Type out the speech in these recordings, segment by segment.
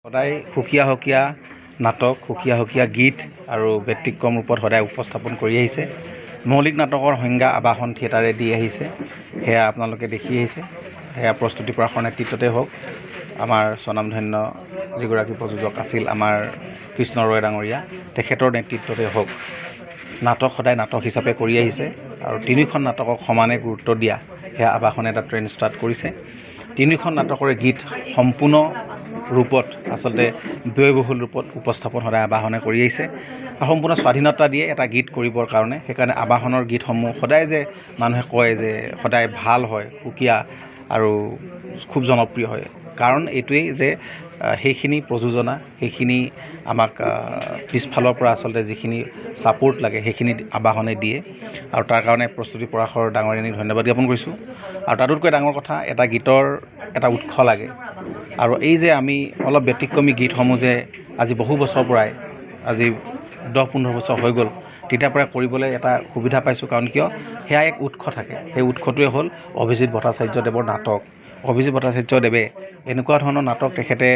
সদায় সুকীয়া নাটক, সুকীয়া গীত আৰু ব্যতিক্ৰম ৰূপত সদায় উপস্থাপন কৰি আহিছে। মৌলিক নাটকৰ সংজ্ঞা আবাহন থিয়েটাৰে দি আহিছে, সেয়া আপোনালোকে দেখি আহিছে। সেয়া প্ৰস্তুতি পৰাশৰ নেতৃত্বতে হওক, আমাৰ স্বনামধন্য যিগৰাকী প্ৰযোজক আছিল আমাৰ কৃষ্ণ ৰয় ডাঙৰীয়া, তেখেতৰ নেতৃত্বতে হওক, নাটক সদায় নাটক হিচাপে কৰি আহিছে। আৰু তিনিখন নাটকক সমানে গুৰুত্ব দিয়া, সেয়া আবাহনে এটা ট্ৰেণ্ড ষ্টাৰ্ট কৰিছে। তিনিখন নাটকৰে গীত সম্পূৰ্ণ ৰূপত আচলতে ব্যয়বহুল ৰূপত উপস্থাপন সদায় আবাহনে কৰি আহিছে আৰু সম্পূৰ্ণ স্বাধীনতা দিয়ে এটা গীত কৰিবৰ কাৰণে। সেইকাৰণে আবাহনৰ গীতসমূহ সদায় যে মানুহে কয় যে সদায় ভাল হয়, সুকীয়া আৰু খুব জনপ্ৰিয় হয়, কাৰণ এইটোৱেই যে সেইখিনি প্ৰযোজনা, সেইখিনি আমাক পিছফালৰ পৰা আচলতে যিখিনি ছাপোৰ্ট লাগে সেইখিনি আবাহনে দিয়ে। আৰু তাৰ কাৰণে প্ৰস্তুতি পৰাশৰ ডাঙৰীয়ানীক ধন্যবাদ জ্ঞাপন কৰিছোঁ। আৰু তাতোতকৈ ডাঙৰ কথা, এটা গীতৰ এটা উৎস লাগে। আৰু এই যে আমি অলপ ব্যতিক্ৰমী গীতসমূহ যে আজি বহু বছৰ পৰাই, আজি 10-15 বছৰ হৈ গ'ল, তেতিয়াৰ পৰা কৰিবলৈ এটা সুবিধা পাইছোঁ। কাৰণ কিয়, সেয়া এক উৎস থাকে। সেই উৎসটোৱে হ'ল অভিজিত ভট্টাচাৰ্যদেৱৰ নাটক। অভিজিত ভট্টাচাৰ্যদেৱে এনেকুৱা ধৰণৰ নাটক তেখেতে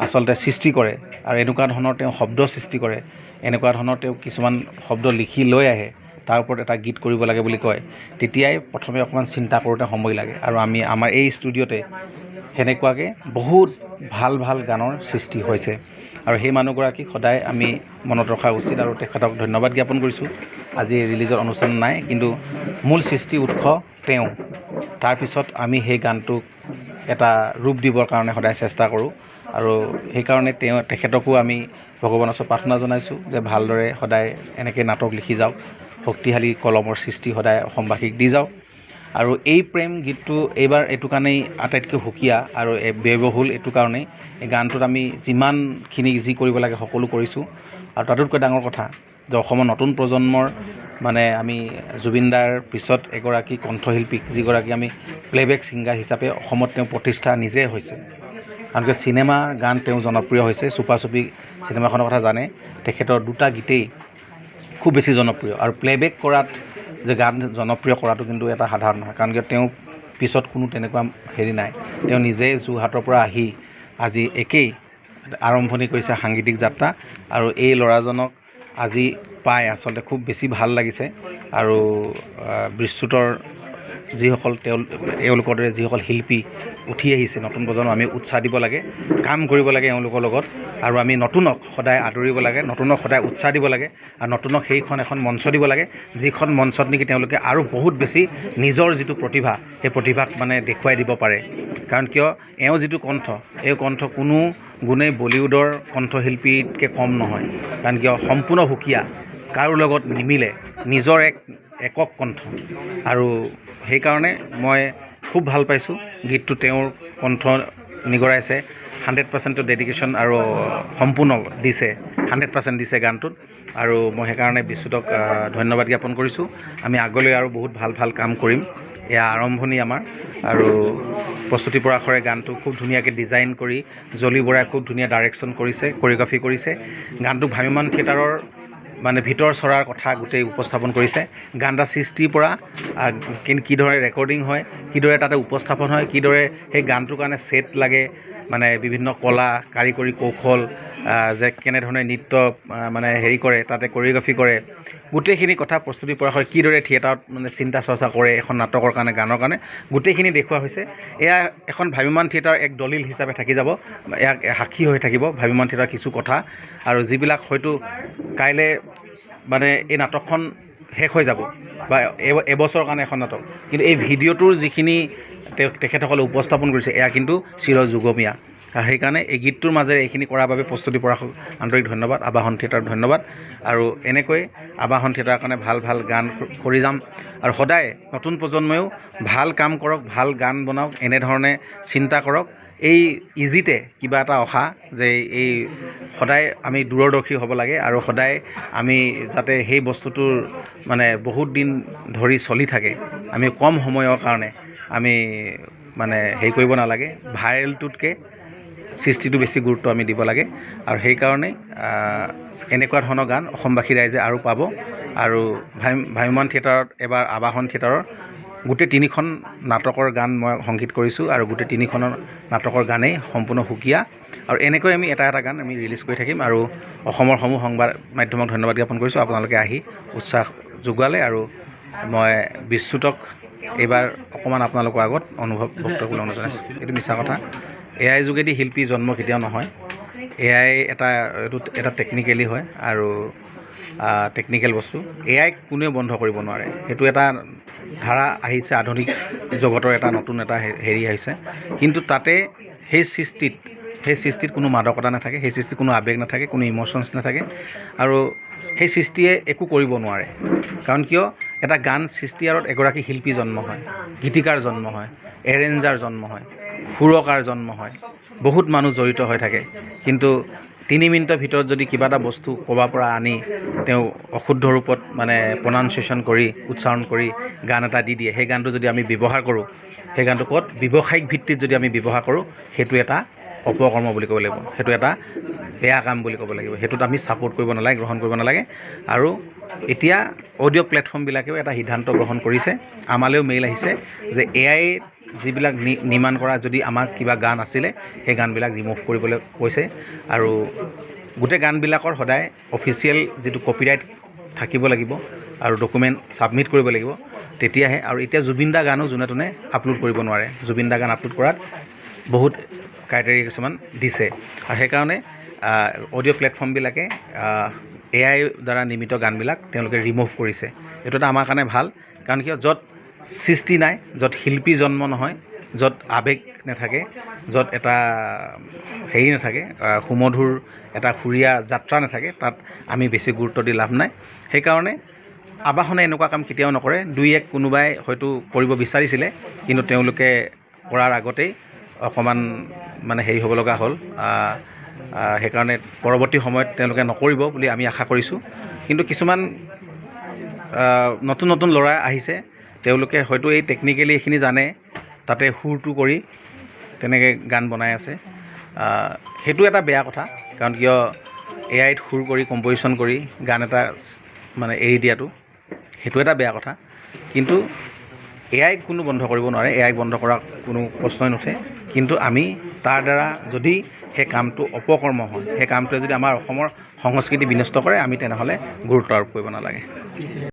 আচলতে সৃষ্টি কৰে আৰু এনেকুৱা ধৰণৰ তেওঁ শব্দ সৃষ্টি কৰে, এনেকুৱা ধৰণৰ তেওঁ কিছুমান শব্দ লিখি লৈ আহে, তাৰ ওপৰত এটা গীত কৰিব লাগে বুলি কয়। তেতিয়াই প্ৰথমে অকণমান চিন্তা কৰোঁতে সময় লাগে। আৰু আমাৰ এই ষ্টুডিঅ'তে সেনেকুৱাকৈ বহুত ভাল গানৰ সৃষ্টি হৈছে। আৰু সেই মানুহগৰাকীক সদায় আমি মনত ৰখা উচিত আৰু তেখেতক ধন্যবাদ জ্ঞাপন কৰিছোঁ। আজি ৰিলিজৰ অনুষ্ঠান নাই, কিন্তু মূল সৃষ্টি উৎস তেওঁ। তাৰপিছত আমি সেই গানটোক এটা ৰূপ দিবৰ কাৰণে সদায় চেষ্টা কৰোঁ। আৰু সেইকাৰণে তেখেতকো আমি ভগৱানৰ ওচৰত প্ৰাৰ্থনা জনাইছোঁ যে ভালদৰে সদায় এনেকৈ নাটক লিখি যাওক, শক্তিশালী কলমৰ সৃষ্টি সদায় অসমবাসীক দি যাওক। আৰু এই প্ৰেম গীতটো এইবাৰ এইটো কাৰণেই আটাইতকৈ সুকীয়া আৰু ব্যয়বহুল, এইটো কাৰণেই এই গানটোত আমি যিমানখিনি যি কৰিব লাগে সকলো কৰিছোঁ। আৰু তাতোতকৈ ডাঙৰ কথা যে অসমৰ নতুন প্ৰজন্মৰ আমি জুবিনদাৰ পিছত এগৰাকী কণ্ঠশিল্পীক, যিগৰাকী আমি প্লেবেক ছিংগাৰ হিচাপে অসমত তেওঁ প্ৰতিষ্ঠা নিজে হৈছে। কাৰণ চিনেমা গান তেওঁ জনপ্ৰিয় হৈছে। চুপা চুপি চিনেমাখনৰ কথা জানে, তেখেতৰ দুটা গীতেই খুব বেছি জনপ্ৰিয়। আৰু প্লেবেক কৰাত যে গান জনপ্ৰিয় কৰাটো কিন্তু এটা সাধাৰণ নহয়, কাৰণ তেওঁ পিছত কোনো তেনেকুৱা হেৰি নাই। তেওঁ নিজে যোৰহাটৰ পৰা আহি আজি একেই আৰম্ভণি কৰিছে সাংগীতিক যাত্ৰা। আৰু এই ল'ৰাজনক আজি পাই আচলতে খুব বেছি ভাল লাগিছে। আৰু বিশ্বতৰ যিসকল এওঁলোকৰ দৰে যিসকল শিল্পী উঠি আহিছে, নতুন প্ৰজন্ম, আমি উৎসাহ দিব লাগে, কাম কৰিব লাগে এওঁলোকৰ লগত। আৰু আমি নতুনক সদায় আদৰিব লাগে, নতুনক সদায় উৎসাহ দিব লাগে। আৰু নতুনক এখন মঞ্চ দিব লাগে, যিখন মঞ্চত নেকি তেওঁলোকে আৰু বহুত বেছি নিজৰ যিটো প্ৰতিভা, সেই প্ৰতিভাক দেখুৱাই দিব পাৰে। কাৰণ কিয়, এওঁ যিটো কণ্ঠ, এই কণ্ঠ কোনো গুণেই বলিউডৰ কণ্ঠশিল্পীতকৈ কম নহয়। কাৰণ কিয়, সম্পূৰ্ণ সুকীয়া, কাৰো লগত নিমিলে, নিজৰ একক কণ্ঠ। আৰু সেইকাৰণে মই খুব ভাল পাইছোঁ গীতটো। তেওঁৰ কণ্ঠ নিগৰাইছে, 100% ডেডিকেশ্যন আৰু সম্পূৰ্ণ দিছে, 100% দিছে গানটোত। আৰু মই সেইকাৰণে বিশ্বতক ধন্যবাদ জ্ঞাপন কৰিছোঁ। আমি আগলৈ আৰু বহুত ভাল কাম কৰিম। এয়া আৰম্ভণি আমাৰ। আৰু প্ৰস্তুতি পৰাশৰে গানটো খুব ধুনীয়াকৈ ডিজাইন কৰি, জলি বৰাই খুব ধুনীয়া ডাইৰেকশ্যন কৰিছে, কৰিঅ'গ্ৰাফি কৰিছে। গানটোক ভ্ৰাম্যমান থিয়েটাৰৰ ভিতৰ চৰাৰ কথা গোটেই উপস্থাপন কৰিছে। গান এটা সৃষ্টিৰ পৰা কিদৰে ৰেকৰ্ডিং হয়, কিদৰে তাতে উপস্থাপন হয়, কিদৰে সেই গানটোৰ কাৰণে ছেট লাগে, বিভিন্ন কলা, কাৰিকৰী কৌশল, যে কেনেধৰণে নৃত্য হেৰি কৰে, তাতে কৰিঅ'গ্ৰাফি কৰে, গোটেইখিনি কথা প্ৰস্তুতি পৰাশৰে কিদৰে থিয়েটাৰত চিন্তা চৰ্চা কৰে এখন নাটকৰ কাৰণে, গানৰ কাৰণে, গোটেইখিনি দেখুওৱা হৈছে। এয়া এখন ভ্ৰাম্যমান থিয়েটাৰ এক দলিল হিচাপে থাকি যাব, ইয়াক সাক্ষী হৈ থাকিব ভ্ৰাম্যমান থিয়েটাৰ কিছু কথা। আৰু যিবিলাক হয়তো কাইলৈ এই নাটকখন শেষ হৈ যাব, বা এবছৰৰ কাৰণে এখন নাটক, কিন্তু এই ভিডিঅ'টোৰ যিখিনি তেখেতসকলে উপস্থাপন কৰিছে, এয়া কিন্তু চিৰযুগমীয়া। আৰু সেইকাৰণে এই গীতটোৰ মাজেৰে এইখিনি কৰাৰ বাবে প্ৰস্তুতি পৰাশক আন্তৰিক ধন্যবাদ, আবাহন থিয়েটাৰক ধন্যবাদ। আৰু এনেকৈ আবাহন থিয়েটাৰৰ কাৰণে ভাল গান কৰি যাম। আৰু সদায় নতুন প্ৰজন্মইও ভাল কাম কৰক, ভাল গান বনাওক, এনেধৰণে চিন্তা কৰক। এই ইজিতে কিবা এটা অহা, যে এই সদায় আমি দূৰদৰ্শী হ'ব লাগে। আৰু সদায় আমি যাতে সেই বস্তুটোৰ বহুত দিন ধৰি চলি থাকে, আমি কম সময়ৰ কাৰণে আমি হেৰি কৰিব নালাগে। ভাইৰেলটোতকৈ সৃষ্টিটো বেছি গুৰুত্ব আমি দিব লাগে। আৰু সেইকাৰণেই এনেকুৱা ধৰণৰ গান অসমবাসী ৰাইজে আৰু পাব। আৰু ভ্ৰাম্যমান থিয়েটাৰত এবাৰ আবাহন থিয়েটাৰৰ গোটেই 3খন নাটকৰ গান মই সংগীত কৰিছোঁ আৰু গোটেই 3খনৰ নাটকৰ গানেই সম্পূৰ্ণ সুকীয়া আৰু এনেকৈ আমি এটা গান আমি ৰিলিজ কৰি থাকিম আৰু অসমৰ সমূহ সংবাদ মাধ্যমক ধন্যবাদ জ্ঞাপন কৰিছোঁ আপোনালোকে আহি উৎসাহ যোগালে আৰু মই বিশ্বতক এইবাৰ অকণমান আপোনালোকৰ আগত অনুভৱ ব্যক্ত কৰিবলৈ অনুৰোধ জনাইছোঁ। এইটো মিছা কথা, AI যোগেদি শিল্পী জন্ম কেতিয়াও নহয়। AI এটা টেকনিকেলি হয় আৰু টেকনিকেল বস্তু। AI কোনেও বন্ধ কৰিব নোৱাৰে, সেইটো এটা ধাৰা আহিছে, আধুনিক জগতৰ এটা নতুন এটা হেৰি আহিছে। কিন্তু তাতে সেই সৃষ্টিত কোনো মাদকতা নাথাকে, সেই সৃষ্টিত কোনো আৱেগ নাথাকে, কোনো ইম'শ্যনছ নাথাকে আৰু সেই সৃষ্টিয়ে একো কৰিব নোৱাৰে। কাৰণ কিয়, এটা গান সৃষ্টি আঁৰত এগৰাকী শিল্পী জন্ম হয়, গীতিকাৰ জন্ম হয়, এৰেঞ্জাৰ জন্ম হয়, সুৰকাৰ জন্ম হয়, বহুত মানুহ জড়িত হৈ থাকে। কিন্তু 3 মিনিটৰ ভিতৰত যদি কিবা এটা বস্তু ক'ৰবাৰ পৰা আনি তেওঁ অশুদ্ধ ৰূপত মানে প্ৰনাউন্সিয়েশ্যন কৰি উচ্চাৰণ কৰি গান এটা দি দিয়ে, সেই গানটো যদি আমি ব্যৱহাৰ কৰোঁ, সেই গানটো ক'ত ব্যৱসায়িক ভিত্তিত যদি আমি ব্যৱহাৰ কৰোঁ, সেইটো এটা অপকৰ্ম বুলি ক'ব লাগিব, সেইটো এটা বেয়া কাম বুলি ক'ব লাগিব। সেইটোত আমি ছাপোৰ্ট কৰিব নালাগে, গ্ৰহণ কৰিব নালাগে। আৰু এতিয়া অডিঅ' প্লেটফৰ্মবিলাকেও এটা সিদ্ধান্ত গ্ৰহণ কৰিছে, আমালৈও মেইল আহিছে যে AI যিবিলাক নিৰ্মাণ কৰা যদি আমাৰ কিবা গান আছিলে সেই গানবিলাক ৰিমুভ কৰিবলৈ কৈছে আৰু গোটেই গানবিলাকৰ সদায় অফিচিয়েল যিটো কপিৰাইট থাকিব লাগিব আৰু ডকুমেণ্ট ছাবমিট কৰিব লাগিব, তেতিয়াহে। আৰু এতিয়া জুবিন দা গানো যোনে তোনে আপলোড কৰিব নোৱাৰে, জুবিন দা গান আপলোড কৰাত বহুত ক্ৰাইটেৰিয়া কিছুমান দিছে আৰু সেইকাৰণে অডিঅ' প্লেটফৰ্মবিলাকে AI দ্বাৰা নিৰ্মিত গানবিলাক তেওঁলোকে ৰিমুভ কৰিছে। এইটো এটা আমাৰ কাৰণে ভাল, কাৰণ কিয় য'ত সৃষ্টি নাই, য'ত শিল্পী জন্ম নহয়, য'ত আৱেগ নাথাকে, য'ত এটা হেৰি নাথাকে, সুমধুৰ এটা সুৰীয়া যাত্ৰা নাথাকে, তাত আমি বেছি গুৰুত্ব দি লাভ নাই। সেইকাৰণে আবাহনে এনেকুৱা কাম কেতিয়াও নকৰে। 2-1 কোনোবাই হয়তো কৰিব বিচাৰিছিলে, কিন্তু তেওঁলোকে কৰাৰ আগতেই অকণমান মানে হেৰি হ'ব লগা হ'ল। সেইকাৰণে পৰৱৰ্তী সময়ত তেওঁলোকে নকৰিব বুলি আমি আশা কৰিছোঁ। কিন্তু কিছুমান নতুন ল'ৰা আহিছে, তেওঁলোকে হয়তো এই টেকনিকেলি এইখিনি জানে, তাতে সুৰটো কৰি তেনেকৈ গান বনাই আছে। সেইটো এটা বেয়া কথা, কাৰণ কিয় AIত সুৰ কৰি কম্প'জিশ্যন কৰি গান এটা মানে এৰি দিয়াটো সেইটো এটা বেয়া কথা। কিন্তু AIক কোনো বন্ধ কৰিব নোৱাৰে, AIক বন্ধ কৰা কোনো প্ৰশ্নই নুঠে। কিন্তু আমি তাৰ দ্বাৰা যদি সেই কামটো অপকৰ্ম হয়, সেই কামটোৱে যদি আমাৰ অসমৰ সংস্কৃতি বিনষ্ট কৰে, আমি তেনেহ'লে গুৰুত্ব আৰোপ কৰিব নালাগে।